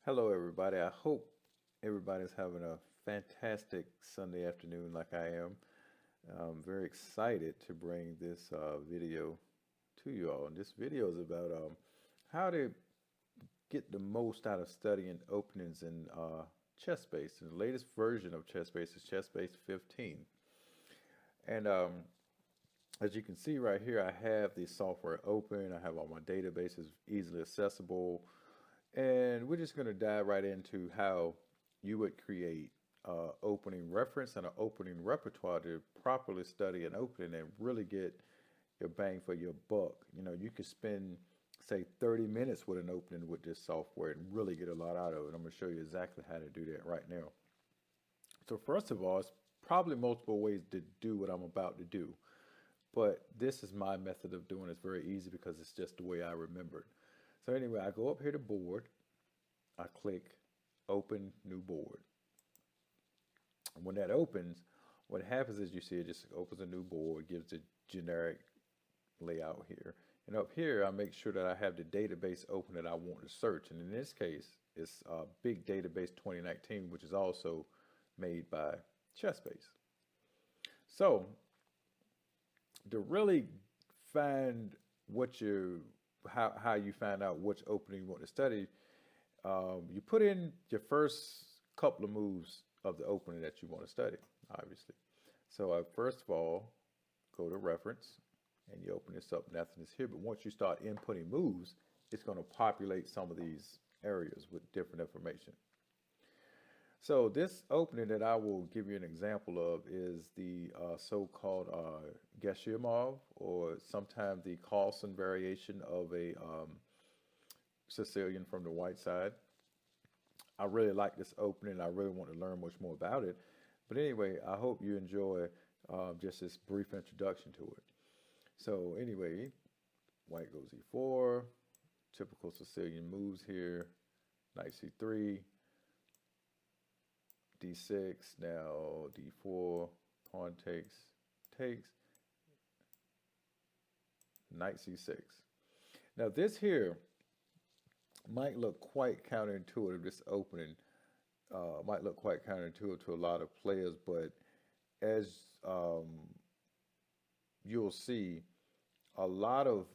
Hello, everybody. I hope everybody's having a fantastic Sunday afternoon like I am. I'm very excited to bring this video to you all. And this video is about how to get the most out of studying openings in Chessbase. And the latest version of Chessbase is Chessbase 15. And as you can see right here, I have the software open. I have all my databases easily accessible. And we're just going to dive right into how you would create opening reference and an opening repertoire to properly study an opening and really get your bang for your buck. You know, you could spend, say, 30 minutes with an opening with this software and really get a lot out of it. I'm going to show you exactly how to do that right now. So first of all, it's probably multiple ways to do what I'm about to do. But this is my method of doing it. It's very easy because it's just the way I remembered. So anyway, I go up here to board, I click open new board. And when that opens, what happens is you see it just opens a new board, gives a generic layout here. And up here, I make sure that I have the database open that I want to search. And in this case, it's Big Database 2019, which is also made by Chessbase. So to really find what you how you find out which opening you want to study, you put in your first couple of moves of the opening that you want to study, obviously. So I first of all go to reference and you open this up, nothing is here. But once you start inputting moves, it's going to populate some of these areas with different information. So this opening that I will give you an example of is the so-called Gashimov, or sometimes the Carlsen variation of a Sicilian from the white side. I really like this opening. I really want to learn much more about it. But anyway, I hope you enjoy just this brief introduction to it. So anyway, white goes E4, typical Sicilian moves here, knight C3, D6, now D4, pawn takes, knight C6. Now this here might look quite counterintuitive, this opening might look quite counterintuitive to a lot of players, but as you'll see, a lot of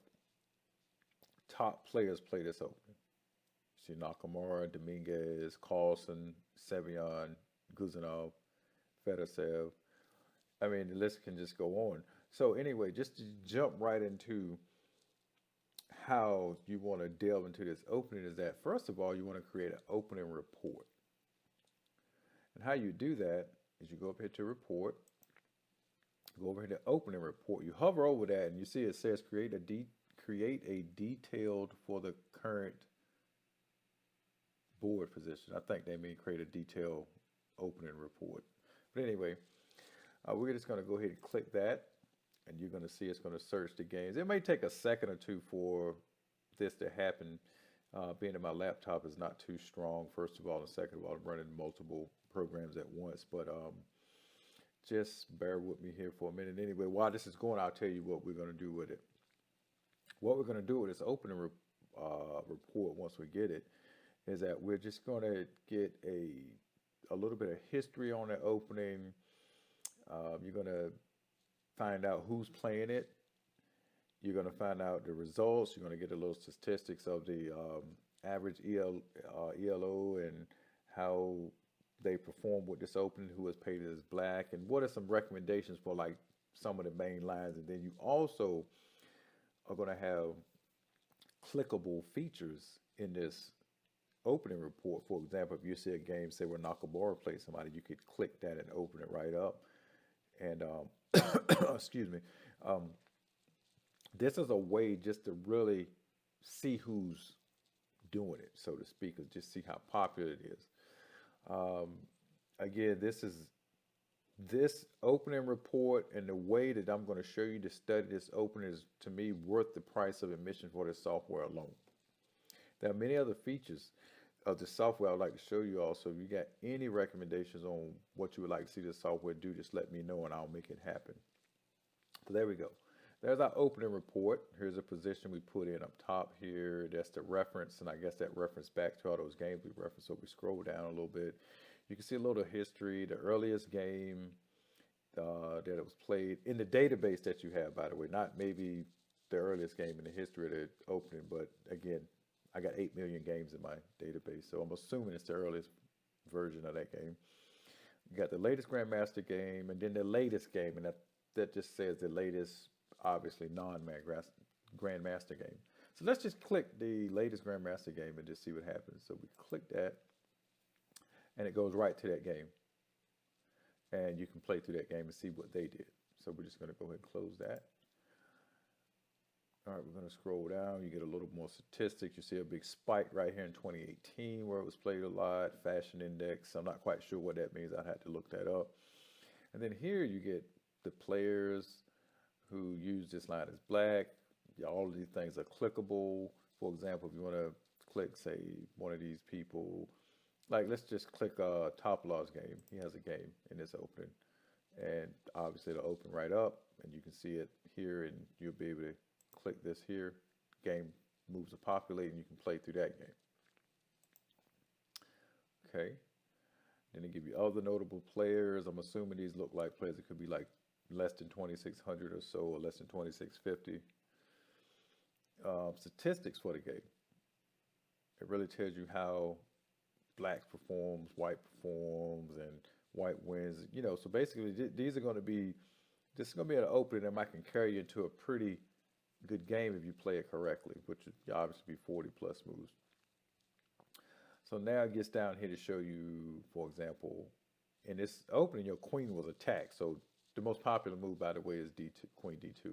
top players play this opening. See Nakamura, Dominguez, Carlsen, Sevian, Guzanov, Fedosev. I mean, the list can just go on. So anyway, just to jump right into how you want to delve into this opening is that, first of all, you want to create an opening report. And how you do that is you go up here to report, go over here to opening report. You hover over that and you see it says create a detailed for the current board position. I think they mean create a detailed opening report. But anyway, we're just going to go ahead and click that, and you're going to see it's going to search the games. It may take a second or two for this to happen, being that my laptop is not too strong, first of all, and second of all, I'm running multiple programs at once. But just bear with me here for a minute. Anyway, while this is going, I'll tell you what we're going to do with it. What we're going to do with this opening report, once we get it, is that we're just going to get a little bit of history on the opening. You're going to find out who's playing it. You're going to find out the results. You're going to get a little statistics of the average ELO and how they perform with this opening, who is paid as black, and what are some recommendations for like some of the main lines. And then you also are going to have clickable features in this opening report. For example, if you see a game, say where Nakamura plays somebody, you could click that and open it right up. And excuse me, this is a way just to really see who's doing it, so to speak, and just see how popular it is. Again, this opening report and the way that I'm going to show you to study this opening is, to me, worth the price of admission for this software alone. There are many other features of the software I'd like to show you also. If you got any recommendations on what you would like to see this software do, just let me know and I'll make it happen. So there we go. there's our opening report. Here's a position we put in up top here. That's the reference, and I guess that reference back to all those games we referenced. So we scroll down a little bit. You can see a little history, the earliest game that it was played in the database that you have, by the way, not maybe the earliest game in the history of the opening, but again, I got 8 million games in my database, so I'm assuming it's the earliest version of that game. You got the latest Grandmaster game, and then the latest game, and that just says the latest, obviously, non-Grandmaster game. So let's just click the latest Grandmaster game and just see what happens. So we click that, and it goes right to that game. And you can play through that game and see what they did. So we're just going to go ahead and close that. All right, we're going to scroll down. You get a little more statistics. You see a big spike right here in 2018 where it was played a lot. Fashion index. I'm not quite sure what that means. I'd have to look that up. And then here you get the players who use this line as black. All of these things are clickable. For example, if you want to click, say, one of these people, like let's just click Toplaw's game. He has a game in this opening. And obviously it'll open right up and you can see it here and you'll be able to click this here. Game moves to populate and you can play through that game. Okay. Then they give you other notable players. I'm assuming these look like players that could be like less than 2,600 or so, or less than 2,650. Statistics for the game. It really tells you how black performs, white performs, and white wins. You know, so basically these are going to be, this is going to be an opening that might can carry you into a pretty good game if you play it correctly, which would obviously be 40 plus moves. So now it gets down here to show you, for example, in this opening, your queen was attacked. So the most popular move, by the way, is D2, queen D2.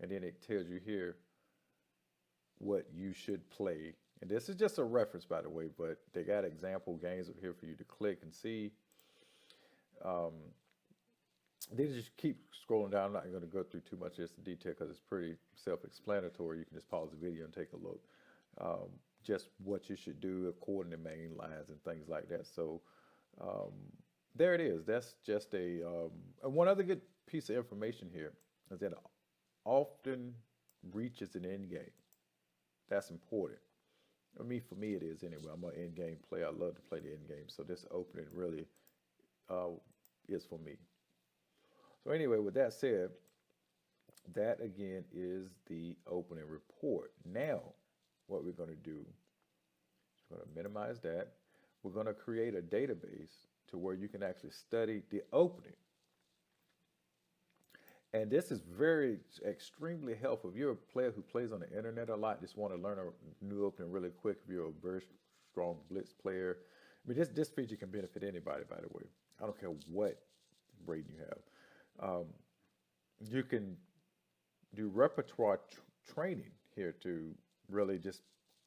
And then it tells you here what you should play. And this is just a reference, by the way, but they got example games up here for you to click and see. They just keep scrolling down. I'm not going to go through too much of this in detail because it's pretty self-explanatory. You can just pause the video and take a look. Just what you should do according to main lines and things like that. So there it is. That's just a one other good piece of information here is that it often reaches an end game. That's important. I mean, for me it is anyway. I'm an end game player. I love to play the end game. So this opening really is for me. So anyway, with that said, that again is the opening report. Now, what we're going to do is we're going to minimize that. We're going to create a database to where you can actually study the opening. And this is very extremely helpful. If you're a player who plays on the internet a lot, just want to learn a new opening really quick, if you're a very strong blitz player. I mean, this feature can benefit anybody, by the way. I don't care what rating you have. You can do repertoire training here to really just,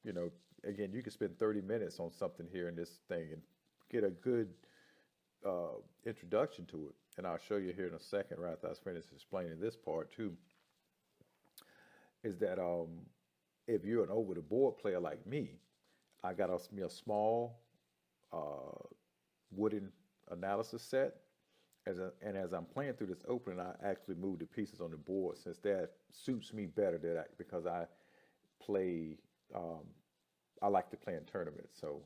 you know, again, you can spend 30 minutes on something here in this thing and get a good introduction to it. And I'll show you here in a second, right after I finish explaining this part too, is that if you're an over-the-board player like me, I got a small wooden analysis set. And as I'm playing through this opening, I actually move the pieces on the board, since that suits me better because I play, I like to play in tournaments. So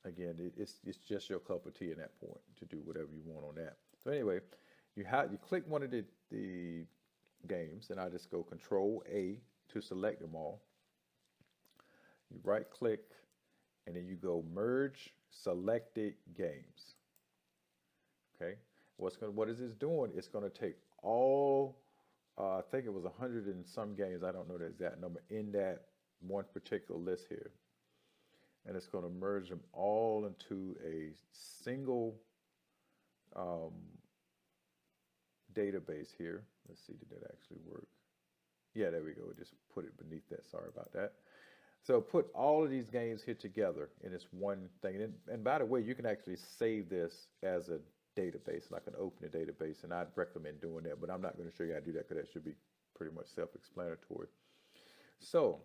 again, it's just your cup of tea at that point to do whatever you want on that. So anyway, you click one of the games, and I just go Control A to select them all. You right click, and then you go Merge Selected Games. Okay. What is this doing? It's going to take all, I think it was 100 and some games, I don't know the exact number, in that one particular list here. And it's going to merge them all into a single database here. Let's see, did that actually work? Yeah, there we go. Just put it beneath that. Sorry about that. So put all of these games here together in this one thing. And by the way, you can actually save this as a database, and I can open a database, and I'd recommend doing that, but I'm not going to show you how to do that because that should be pretty much self-explanatory. So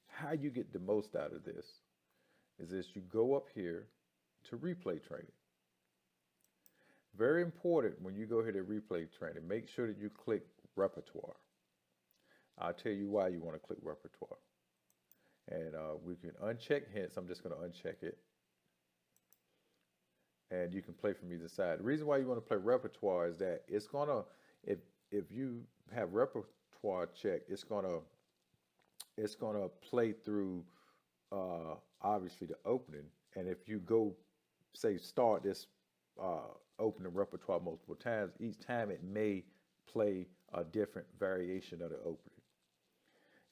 how you get the most out of this is this: you go up here to replay training. Very important when you go here to replay training, make sure that you click repertoire. I'll tell you why you want to click repertoire. And we can uncheck hints. I'm just going to uncheck it. And you can play from either side. The reason why you want to play repertoire is that it's going to, if you have repertoire checked, it's going to play through obviously the opening. And if you go, say, start this opening repertoire multiple times, each time it may play a different variation of the opening.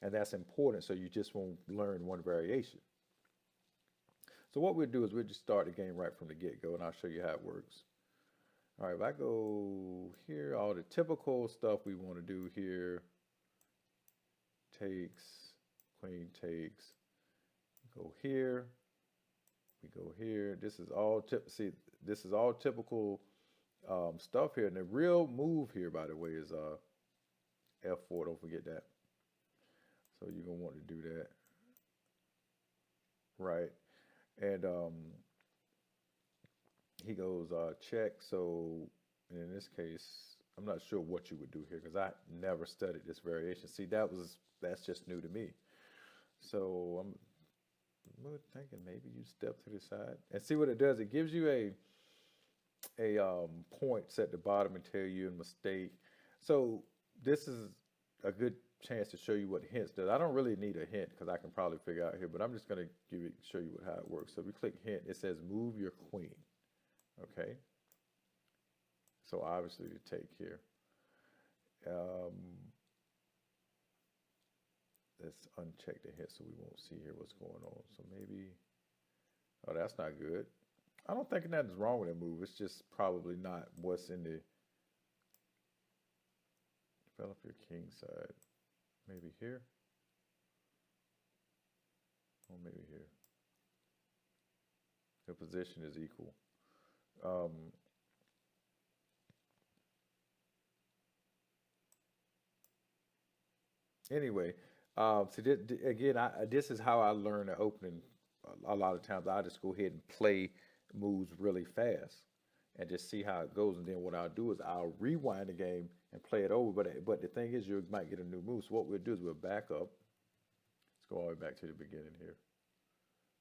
And that's important, so you just won't learn one variation. So what we'll do is we'll just start the game right from the get-go, and I'll show you how it works. All right, if I go here, all the typical stuff we want to do here, takes, queen takes, go here, we go here. This is all this is all typical stuff here. And the real move here, by the way, is F4. Don't forget that. So you're gonna want to do that, right? And he goes check. So in this case, I'm not sure what you would do here because I never studied this variation. See, that's just new to me. So I'm thinking maybe you step to the side and see what it does. It gives you a points at the bottom and tell you a mistake. So this is a good chance to show you what hints does. I don't really need a hint because I can probably figure out here, but I'm just going to show you how it works. So if we click hint, it says move your queen. Okay. So obviously to take here. Let's uncheck the hint so we won't see here what's going on. So maybe, oh, that's not good. I don't think nothing's wrong with that move. It's just probably not what's in the develop your king side. Maybe here. Or maybe here. The position is equal. Anyway, so again, this is how I learn the opening. A lot of times I just go ahead and play moves really fast and just see how it goes. And then what I'll do is I'll rewind the game and play it over. But the thing is, you might get a new move. So what we'll do is we'll back up. Let's go all the way back to the beginning here.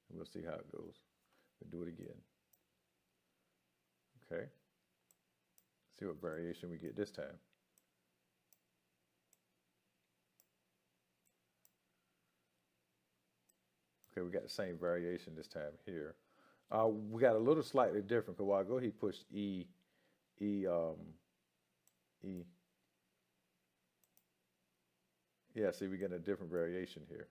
And we'll see how it goes. We'll do it again. Okay. See what variation we get this time. Okay, we got the same variation this time here. We got a little slightly different because while ago he pushed E. Yeah, see, we get a different variation here.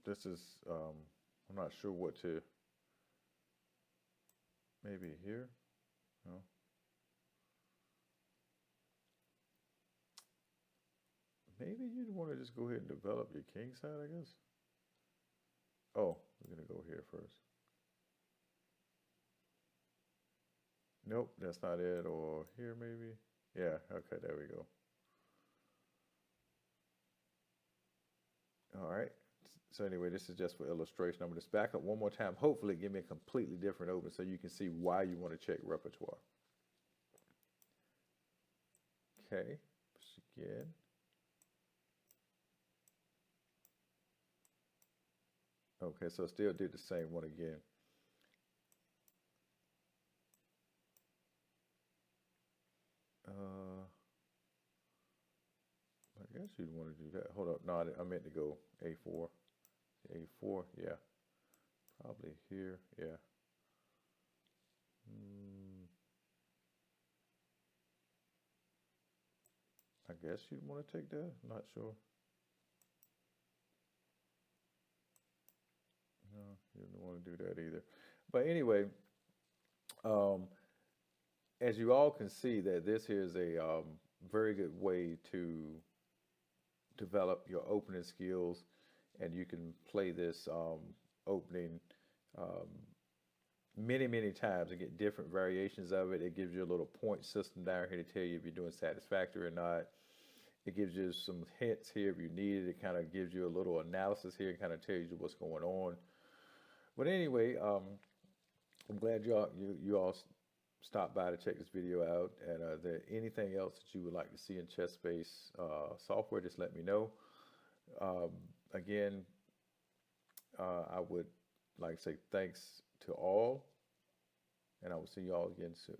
This is, I'm not sure what to, maybe here, no. Maybe you'd want to just go ahead and develop your king side, I guess. Oh, we're going to go here first. Nope, that's not it. Or here maybe. Yeah, okay, there we go. All right. So anyway, this is just for illustration. I'm going to just back up one more time. Hopefully give me a completely different open so you can see why you want to check repertoire. Okay, push again. Okay, so still did the same one again. I guess you'd want to do that. Hold up, no, I meant to go A4. A4, yeah. Probably here, yeah. I guess you'd want to take that, not sure. No, you don't want to do that either. But anyway, as you all can see, that this is a very good way to develop your opening skills, and you can play this opening many times and get different variations of it. It gives you a little point system down here to tell you if you're doing satisfactory or not. It gives you some hints here if you need it. It kind of gives you a little analysis here and kind of tells you what's going on. But anyway, I'm glad you all stop by to check this video out. And if there anything else that you would like to see in Chessbase software, just let me know. Again, I would like to say thanks to all, and I will see you all again soon.